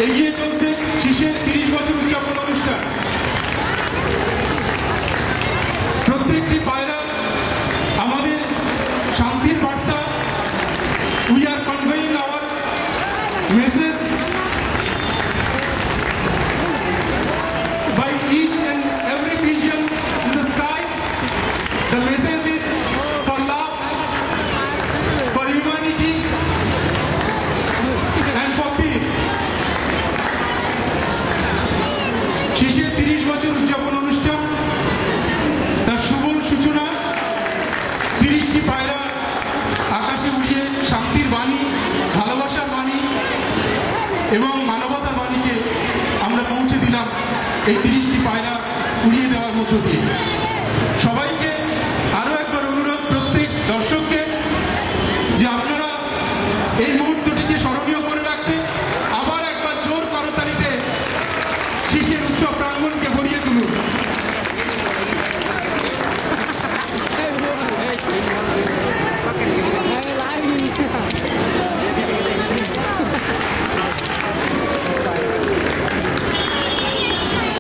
এগিয়ে চলছে শিশের 30 বছর উদযাপন অনুষ্ঠান। প্রত্যেকটি পায়রা আমাদের শান্তির বার্তা। We are conveying our message by each and every pigeon in the sky. The message is for love, for humanity and for peace. শিশের 30 বছর উদযাপন অনুষ্ঠান তার শুভ সূচনা 30টি পায়রা আকাশে উড়িয়ে শান্তির বাণী, ভালোবাসার বাণী এবং মানবতার বাণীকে আমরা পৌঁছে দিলাম এই 30টি পায়রা উড়িয়ে দেওয়ার মধ্য দিয়ে।